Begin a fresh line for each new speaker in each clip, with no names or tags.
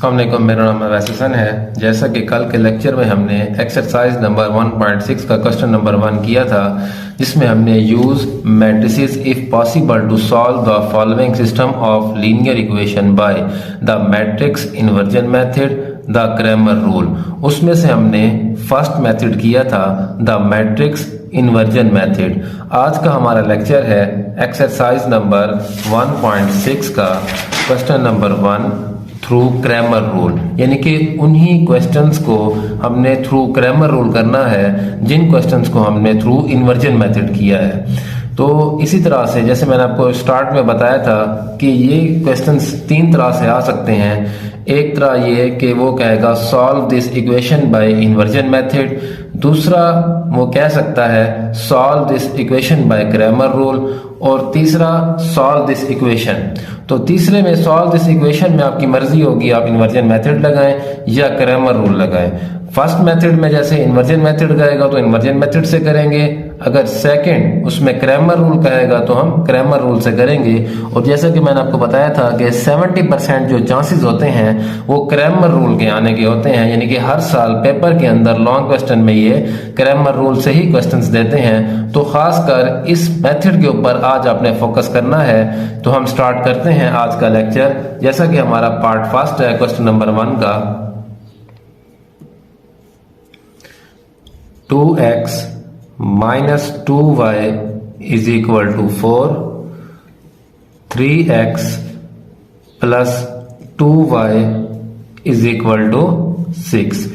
अस्सलाम वालेकुम, मेरा नाम अवैस हसन है। जैसा कि कल के लेक्चर में हमने एक्सरसाइज नंबर 1.6 का क्वेश्चन नंबर 1 किया था, जिसमें हमने use matrices if possible to solve the following system of linear equation by the matrix inversion method, the Cramer rule. उसमें से हमने फर्स्ट मेथड किया था द मैट्रिक्स इन्वर्जन मेथड। आज का हमारा लेक्चर है एक्सरसाइज नंबर 1.6 का question number 1 through Cramer rule, यानी कि उन्हीं क्वेश्चंस को हमने थ्रू क्रैमर रूल करना है जिन क्वेश्चंस को हमने थ्रू इन्वर्जन मेथड किया है। तो इसी तरह से जैसे मैंने आपको स्टार्ट में बताया था कि ये क्वेश्चंस तीन तरह से आ सकते हैं। एक तरह ये कि वो कहेगा solve this equation by inversion method, दूसरा वो कह सकता है solve this equation by Cramer rule, और तीसरा सॉल्व दिस इक्वेशन। तो तीसरे में सॉल्व दिस इक्वेशन में आपकी मर्जी होगी, आप इन्वर्जन मेथड लगाएं या क्रैमर रूल लगाएं। फर्स्ट मेथड में जैसे इन्वर्जन मेथड कहेगा तो इन्वर्जन मेथड से करेंगे, अगर सेकंड उसमें क्रैमर रूल कहेगा तो हम क्रैमर रूल से करेंगे। और जैसा कि मैंने आपको बताया था कि 70% जो चांसेस होते हैं वो क्रैमर रूल के आने के होते हैं, यानी कि हर साल पेपर के अंदर लॉन्ग क्वेश्चन में ये क्रैमर रूल से ही क्वेश्चंस देते हैं। तो खासकर इस मेथड के ऊपर आज आपने फोकस करना है। तो हम स्टार्ट करते हैं आज का लेक्चर। जैसा कि हमारा पार्ट फर्स्ट है क्वेश्चन नंबर 1 का, 2x minus 2y is equal to 4, 3x plus 2y is equal to 6।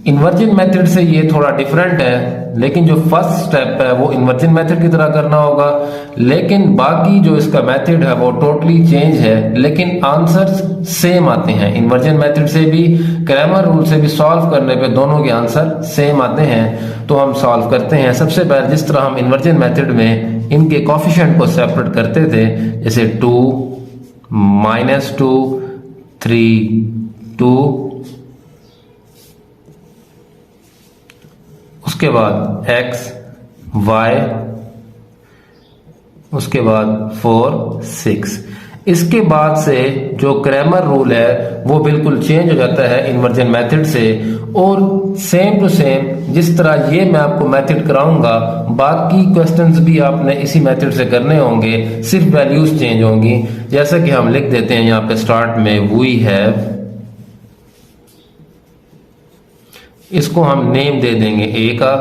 Inversion method से ये थोड़ा डिफरेंट है, लेकिन जो फर्स्ट स्टेप है वो इन्वर्जन मेथड की तरह करना होगा, लेकिन बाकी जो इसका मेथड है वो टोटली चेंज है, लेकिन आंसर्स सेम आते हैं। इन्वर्जन मेथड से भी क्रैमर रूल से भी सॉल्व करने पे दोनों के आंसर सेम आते हैं। तो हम सॉल्व करते हैं। सबसे पहले जिस तरह हम इन्वर्जन मेथड में इनके कोफिशिएंट को सेपरेट करते थे, जैसे 2 -2 3 2, उसके बाद x y, उसके बाद 4 6। इसके बाद से जो क्रैमर रूल है वो बिल्कुल चेंज हो जाता है इन्वर्जन मेथड से, और सेम टू सेम जिस तरह ये मैं आपको मेथड कराऊंगा बाकी क्वेश्चंस भी आपने इसी मेथड से करने होंगे, सिर्फ वैल्यूज चेंज होंगी। जैसा कि हम लिख देते हैं यहाँ पे स्टार्ट में वी हैव, इसको हम नेम दे देंगे a का,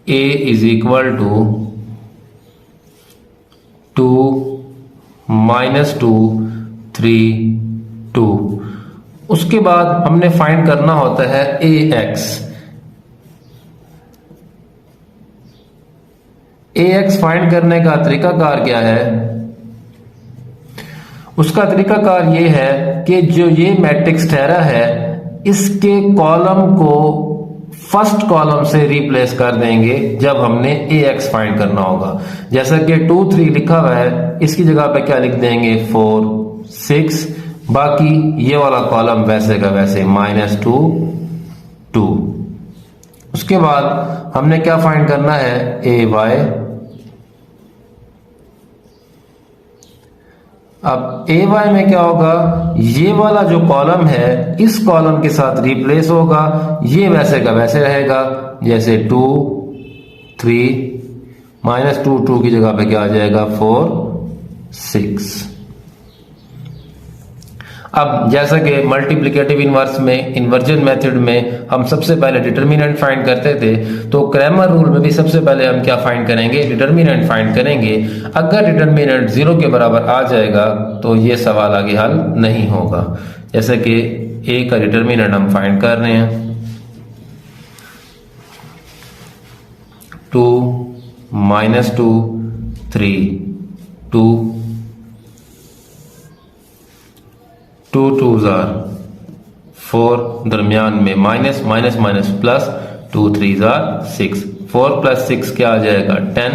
a इज इक्वल टू 2 -2 3 2। उसके बाद हमने फाइंड करना होता है ax। ax फाइंड करने का तरीकाकार क्या है? उसका तरीकाकार ये है कि जो ये मैट्रिक्स ठहरा है इसके कॉलम को फर्स्ट कॉलम से रिप्लेस कर देंगे जब हमने ax फाइंड करना होगा। जैसा कि 2 3 लिखा हुआ है, इसकी जगह पे क्या लिख देंगे 4 6, बाकी ये वाला कॉलम वैसे का वैसे -2 2। उसके बाद हमने क्या फाइंड करना है ay। अब ay में क्या होगा, ये वाला जो कॉलम है इस कॉलम के साथ रिप्लेस होगा, ये वैसे का वैसे रहेगा, जैसे 2 3 -2 2 की जगह पे क्या आ जाएगा 4 6। अब जैसा कि मल्टीप्लिकेटिव इनवर्स में इन्वर्जन मेथड में हम सबसे पहले डिटर्मिनेंट फाइंड करते थे, तो क्रैमर रूल में भी सबसे पहले हम क्या फाइंड करेंगे, डिटर्मिनेंट फाइंड करेंगे। अगर डिटर्मिनेंट 0 के बराबर आ जाएगा तो ये सवाल आगे हल नहीं होगा। जैसे कि a का डिटर्मिनेंट हम फाइंड कर रहे हैं 2 -2 3 2, 2 2s are 4, दरमियान में minus minus minus plus, 2 3s are 6, 4 + 6 क्या आ जाएगा 10,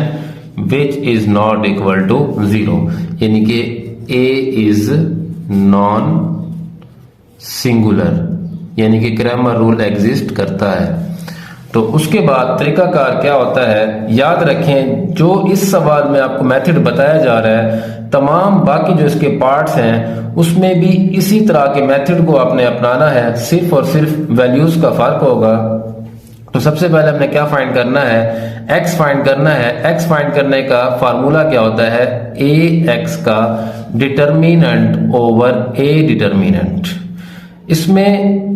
which is not equal to 0, यानी कि a इज नॉन सिंगुलर, यानी कि क्रैमर रूल एग्जिस्ट करता है। तो उसके बाद तरीकाकार क्या होता है, याद रखें जो इस सवाल में आपको मेथड बताया जा रहा है तमाम बाकी जो इसके पार्ट्स हैं उसमें भी इसी तरह के मेथड को आपने अपनाना है, सिर्फ और सिर्फ वैल्यूज का फर्क होगा। तो सबसे पहले हमने क्या फाइंड करना है, x फाइंड करना है। x फाइंड करने का फार्मूला क्या होता है, ax का डिटर्मिनेंट ओवर a डिटर्मिनेंट। इसमें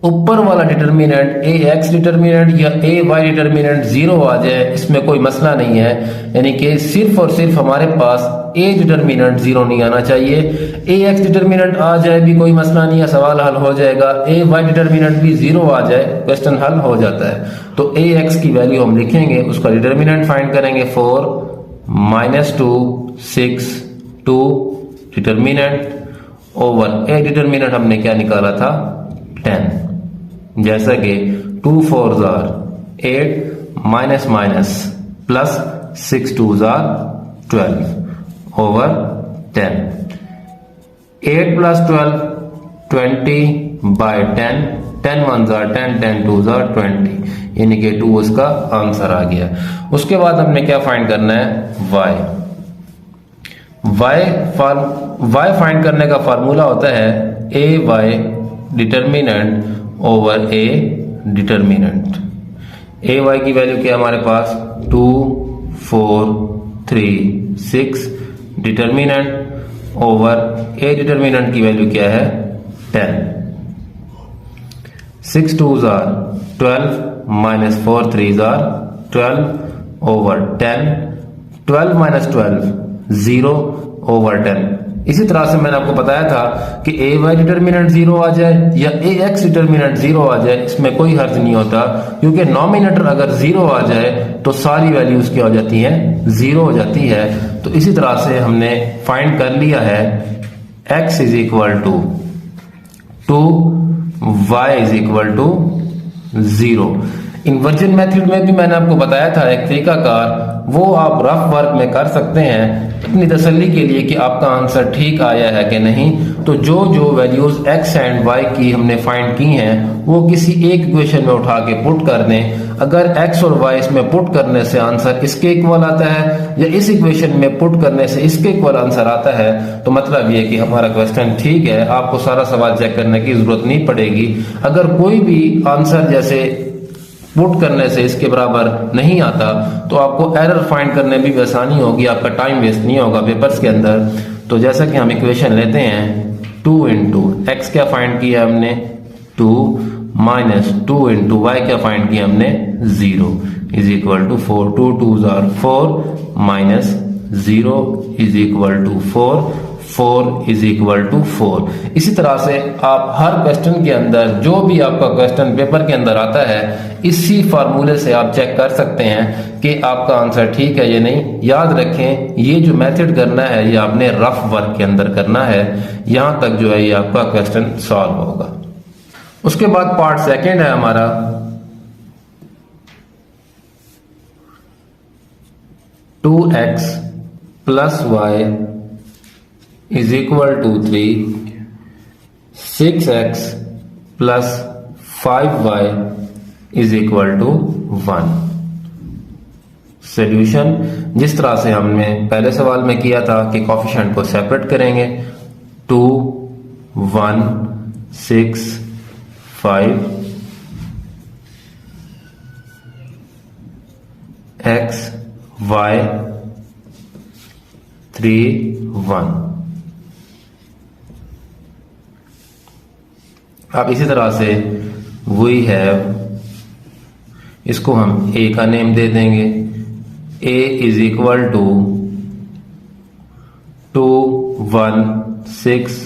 ऊपर वाला डिटर्मिनेंट ax डिटर्मिनेंट या ay डिटर्मिनेंट 0 आ जाए इसमें कोई मसला नहीं है, यानी कि सिर्फ और सिर्फ हमारे पास a डिटर्मिनेंट 0 नहीं आना चाहिए। ax डिटर्मिनेंट आ जाए भी कोई मसला नहीं है, सवाल हल हो जाएगा। ay डिटर्मिनेंट भी 0 आ जाए, क्वेश्चन हल हो जाता है। तो ax की वैल्यू हम लिखेंगे, उसका डिटर्मिनेंट फाइंड करेंगे 4 -2 6 2 डिटर्मिनेंट ओवर a डिटर्मिनेंट हमने क्या निकाला था 10, जैसा कि 2 4s are 8 minus minus plus 6 2s are 12 over 10। 8 plus 12 20 by 10, 10 1s are 10 10 2s are 20, यानी कि 2 उसका आंसर आ गया। उसके बाद हमने क्या फाइंड करना है, y फाइंड करने का फार्मूला होता है ay determinant over a determinant. ay की वैल्यू क्या है हमारे पास 2 4 3 6 डिटर्मिनेंट ओवर a डिटर्मिनेंट की वैल्यू क्या है 10। 6 2s are 12 minus 4 3s are 12 over 10, 12 minus 12 0 over 10। इसी तरह से मैंने आपको बताया था कि ay डिटर्मिनेंट 0 आ जाए या ax डिटर्मिनेंट 0 आ जाए, इसमें कोई हर्ज नहीं होता, क्योंकि नॉमिनेटर अगर 0 आ जाए तो सारी वैल्यूज क्या हो जाती हैं 0 हो जाती है। तो इसी तरह से हमने फाइंड कर लिया है x is equal to 2 y is equal to 0। Inversion method में भी मैंने आपको बताया था एक तरीकाकार, वो आप रफ वर्क में कर सकते हैं अपनी तसल्ली के लिए कि आपका आंसर ठीक आया है कि नहीं। तो जो वैल्यूज x एंड y की हमने फाइंड की हैं वो किसी एक इक्वेशन में उठा के पुट कर दें। अगर x और y इसमें पुट करने से आंसर इसके इक्वल आता है या इस इक्वेशन में पुट करने से इसके इक्वल आंसर आता है, तो मतलब ये कि हमारा क्वेश्चन ठीक है, आपको सारा सवाल चेक करने की जरूरत नहीं पड़ेगी। अगर कोई भी आंसर जैसे पुट करने से इसके बराबर नहीं आता तो आपको एरर फाइंड करने में भी आसानी होगी, आपका टाइम वेस्ट नहीं होगा पेपर्स के अंदर। तो जैसा कि हम इक्वेशन लेते हैं 2 इंटू एक्स क्या फाइंड किया हमने 2 माइनस 2 इंटू वाई क्या फाइंड किया हमने 0 is equal to 4, 2 2s are 4 minus 0 is equal to 4, 4 is equal to 4। इसी तरह से आप हर क्वेश्चन के अंदर जो भी आपका क्वेश्चन पेपर के अंदर आता है इसी फार्मूले से आप चेक कर सकते हैं कि आपका आंसर ठीक है या नहीं। याद रखें ये जो मेथड करना है ये आपने रफ वर्क के अंदर करना है, यहां तक जो है ये आपका क्वेश्चन सॉल्व होगा। उसके बाद पार्ट सेकंड है हमारा 2x plus y is equal to 3, 6x plus 5y is equal to 1। Solution जिस तरह से हमने पहले सवाल में किया था कि कोफिशिएंट को सेपरेट करेंगे 2 1 6 5 x y 3 1। अब इसी तरह से वी हैव, इसको हम a का नेम दे देंगे, a इज इक्वल टू 2 1 6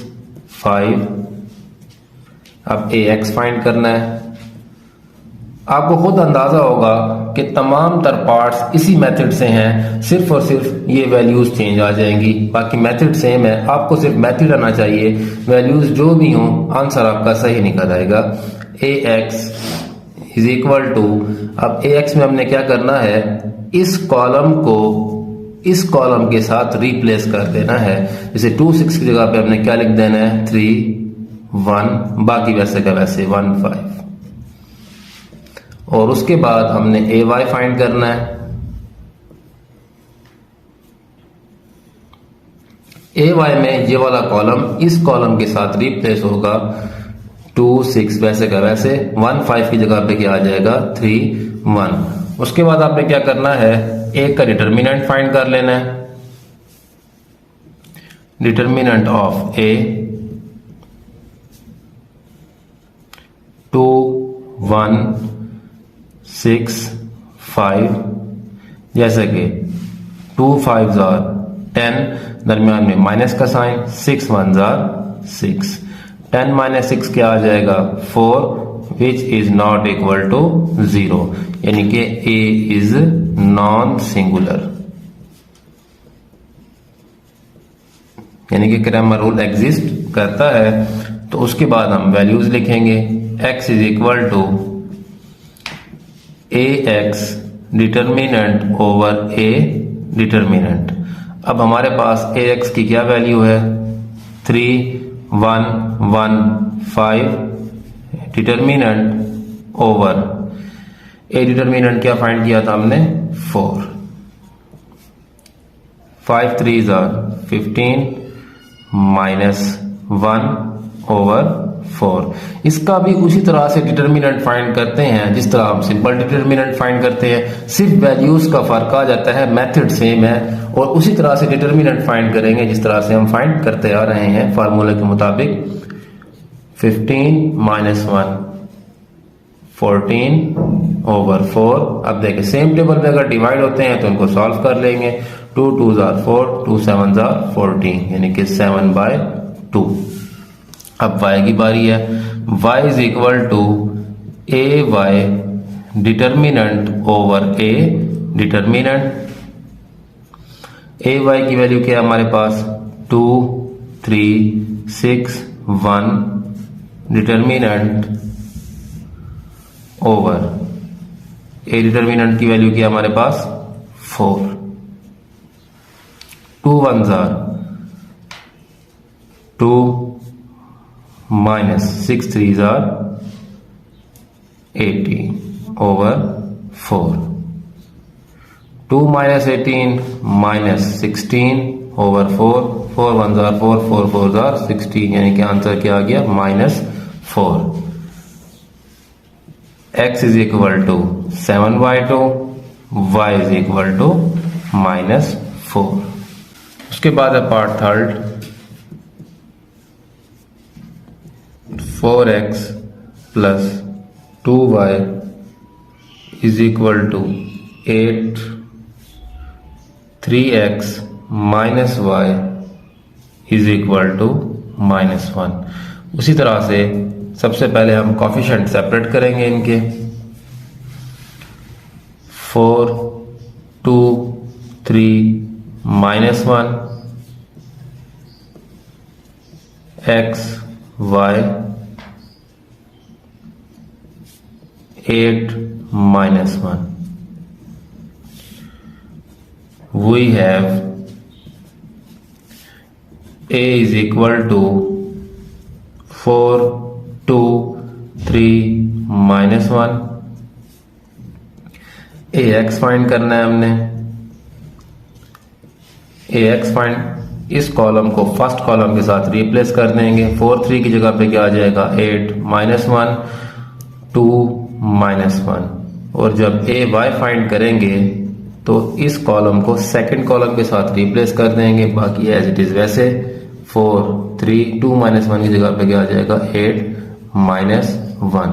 5। अब ax फाइंड करना है। आपको खुद अंदाजा होगा कि तमाम तर पार्ट्स इसी मेथड से हैं, सिर्फ और सिर्फ ये वैल्यूज चेंज आ जाएंगी, बाकी मेथड सेम है। आपको सिर्फ मेथड आना चाहिए, वैल्यूज जो भी हों आंसर आपका सही निकल आएगा। ax इज इक्वल टू, अब ax में हमने क्या करना है, इस कॉलम को इस कॉलम के साथ रिप्लेस कर देना है। जैसे 2 6 की जगह पे हमने क्या लिख देना है 3 1, बाकी वैसे का वैसे 1 5। और उसके बाद हमने ay फाइंड करना है। ए वाई में ये वाला कॉलम इस कॉलम के साथ रिप्लेस होगा 2 6 वैसे का वैसे, 1 5 की जगह पे क्या आ जाएगा 3 1। उसके बाद आपने क्या करना है, ए का डिटर्मिनेंट फाइंड कर लेना है। डिटर्मिनेंट ऑफ ए 2 1 6 5, जैसे कि 2 5 are 10, दरमियान में माइनस का साइन, 6 1 are 6, 10 माइनस 6 क्या आ जाएगा 4, which is not equal to 0, यानी कि ए इज नॉन सिंगुलर, यानी कि क्रैमर रूल एग्जिस्ट करता है। तो उसके बाद हम वैल्यूज लिखेंगे, x is equal to A X determinant over A determinant. अब हमारे पास ए एक्स की क्या वैल्यू है 3 1 1 5, डिटर्मिनेंट ओवर ए डिटर्मिनेंट क्या फाइंड किया था हमने 4, 5 3s are 15 माइनस 1 ओवर 4। इसका भी उसी तरह से डिटर्मिनेंट फाइंड करते हैं जिस तरह हम सिंपल डिटर्मिनेंट फाइंड करते हैं, सिर्फ वैल्यूज का फर्क आ जाता है, मेथड सेम है, और उसी तरह से डिटर्मिनेंट फाइंड करेंगे जिस तरह से हम फाइंड करते आ रहे हैं फार्मूले के मुताबिक। 15 माइनस 1 14 ओवर 4। अब देखें सेम टेबल में अगर डिवाइड होते हैं तो इनको सॉल्व कर लेंगे, 2 2s are 4, 2 7s are 14, यानी कि 7/2। अब y की बारी है, y is equal to A Y determinant over A determinant. A Y की वैल्यू क्या है हमारे पास 2 3 6 1, डिटर्मिनेंट ओवर ए डिटर्मिनेंट की वैल्यू क्या है हमारे पास 4, 2 1s are 2 minus 6 3s are 18 over 4, 2 minus 18 minus 16 over 4, 4 1s are 4, 4 4s are 16, यानी कि आंसर क्या आ गया -4। x is equal to 7/2, y is equal to -4। उसके बाद है part third, 4x plus 2y is equal to 8, 3x minus y is equal to -1। उसी तरह से सबसे पहले हम कोफिशिएंट सेपरेट करेंगे इनके, 4 2 3 -1 x y 8 -1। We have a is equal to 4 2 3 -1। A x find करना है हमने, ए एक्स फाइंड, इस कॉलम को फर्स्ट कॉलम के साथ रिप्लेस कर देंगे, 4 3 की जगह पे क्या आ जाएगा 8 -1 2 -1। और जब ए वाई फाइंड करेंगे तो इस कॉलम को सेकंड कॉलम के साथ रिप्लेस कर देंगे, बाकी एज इट इज वैसे 4 3 2 -1 की जगह पे क्या आ जाएगा 8 -1।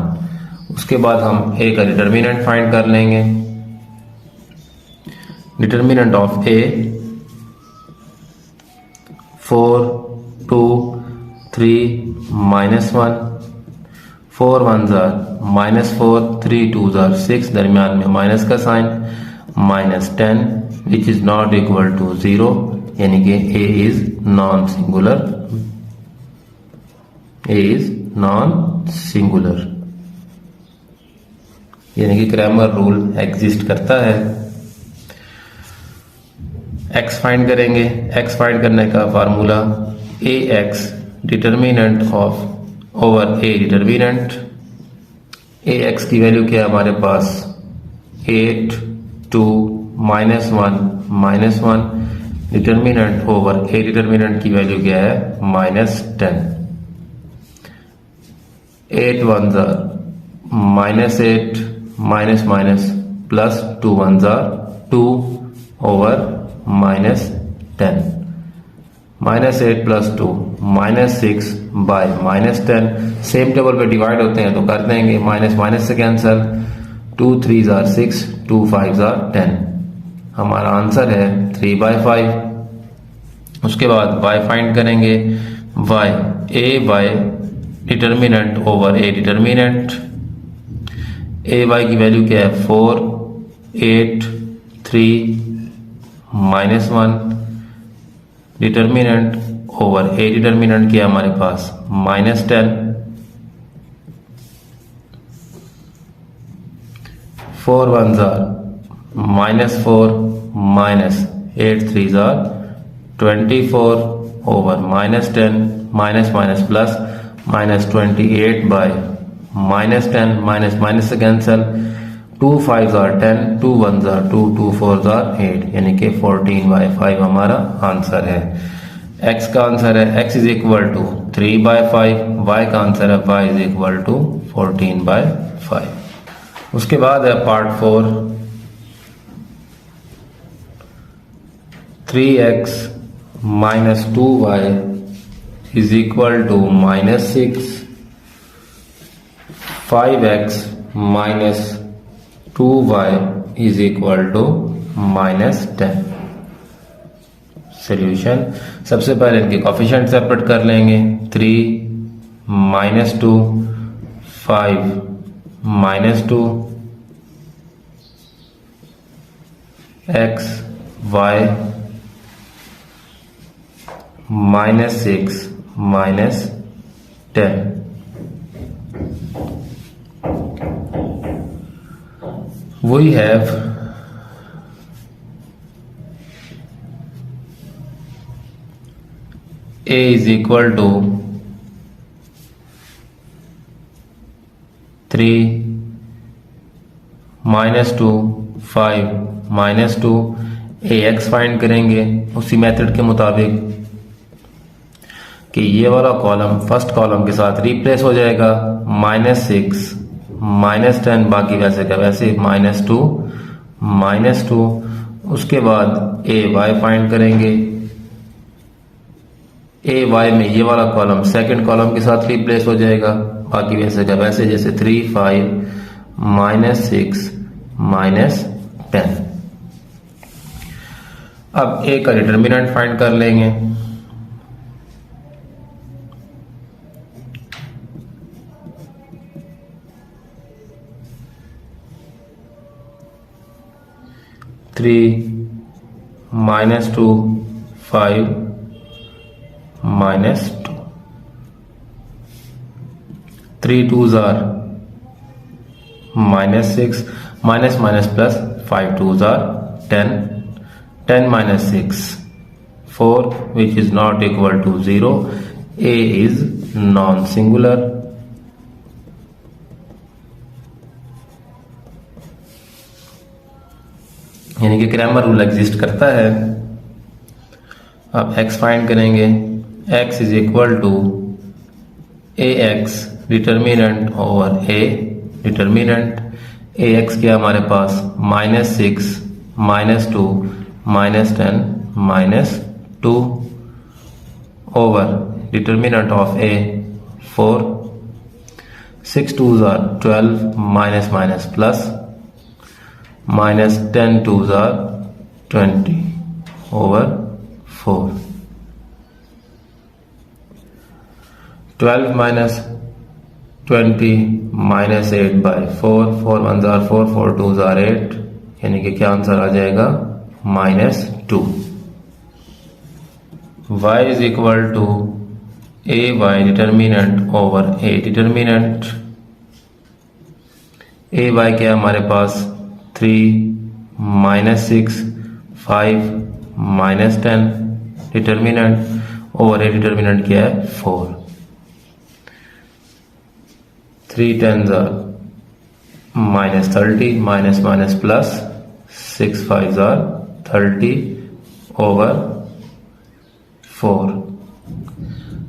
उसके बाद हम ए का डिटर्मिनेंट फाइंड कर लेंगे, determinant of A 4 2 3 -1, 4 1s are -4, 3 2s are 6, दरमियान में माइनस का sign, -10 which is not equal to 0, यानी कि A is non singular, A is non singular, यानी कि क्रैमर रूल एग्जिस्ट करता है। एक्स फाइंड करेंगे, एक्स फाइंड करने का formula A X determinant of over A determinant. A X की वैल्यू क्या है हमारे पास 8 2 -1 -1, डिटर्मिनेंट ओवर ए डिटर्मिनेंट की वैल्यू क्या है -10। 8 1s are -8 minus minus plus 2 1s are 2 over -10। -8 plus 2 -6 by -10। Same table पे डिवाइड होते हैं तो कर देंगे, माइनस माइनस से cancel, 2 3s are 6, 2 5s are 10। हमारा आंसर है 3/5। उसके बाद y फाइंड करेंगे, y a by determinant over A determinant. A Y की वैल्यू क्या है 4 8 3 -1 डिटर्मिनेंट ओवर ए डिटर्मिनेंट क्या है हमारे पास -10। 4 1s are -4 -8 3s are 24 over -10 minus minus plus -28 by -10 minus minus से cancel, 2 5s are 10, 2 1s are 2, 2 4s are 8, यानी कि 14/5 हमारा आंसर है। x का आंसर है x is equal to 3/5, y का आंसर है y इज इक्वल टू 14/5। उसके बाद है part 4, 3x minus 2y is equal to -6, 5x minus 2y is equal to -10। Solution, सबसे पहले इनके कोफिशिएंट सेपरेट कर लेंगे, 3 -2 5 -2 x y -6 -10। We have a is equal to 3 -2 5 -2 ax find करेंगे उसी मेथड के मुताबिक कि ये वाला कॉलम फर्स्ट कॉलम के साथ रिप्लेस हो जाएगा, -6 -10 बाकी वैसे का वैसे -2 -2। उसके बाद ए वाई फाइंड करेंगे, ए वाई में ये वाला कॉलम सेकंड कॉलम के साथ रिप्लेस हो जाएगा, बाकी वैसे का वैसे, जैसे 3 5 -6 -10। अब ए का डिटर्मिनेंट फाइंड कर लेंगे, -2 5 -2, 3 2s are -6 minus minus plus 5 2s are 10, 10 - 6 4 which is not equal to 0, a is non singular। यानी कि क्रैमर रूल एग्जिस्ट करता है। अब x फाइंड करेंगे, x is equal to A X determinant over a determinant. A X क्या हमारे पास -6 -2 -10 -2 over determinant of a 4, 6 2s are 12 minus minus plus -10 2s are 20 over 4, 12 minus 20 -8/4, 4 1s are 4, 4 2s are 8, यानी कि क्या answer आ जाएगा -2। y is equal to a y determinant over a determinant. a y क्या है हमारे पास 3 -6 5 -10 डिटर्मिनेंट ओवर ए डिटर्मिनेंट क्या है 4, 3 10s are -30 minus minus plus 6 5s are 30 over 4।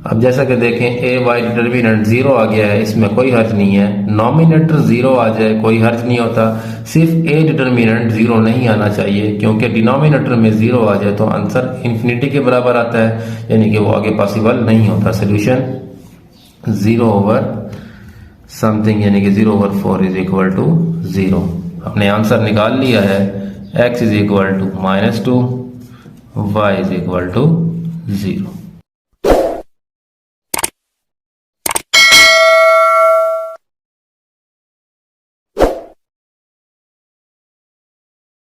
अब जैसा कि देखें ए वाई डिटर्मिनेंट 0 आ गया है, इसमें कोई हर्ज नहीं है। नॉमिनेटर 0 आ जाए कोई हर्ज नहीं होता, सिर्फ ए डिटर्मिनेंट 0 नहीं आना चाहिए, क्योंकि डिनोमिनेटर में 0 आ जाए तो आंसर इन्फिनिटी के बराबर आता है, यानी कि वो आगे पॉसिबल नहीं होता। सोल्यूशन 0 ओवर समथिंग यानी कि 0 ओवर 4 इज इक्वल टू 0। हमने आंसर निकाल लिया है, x is equal to -2, y is equal to 0।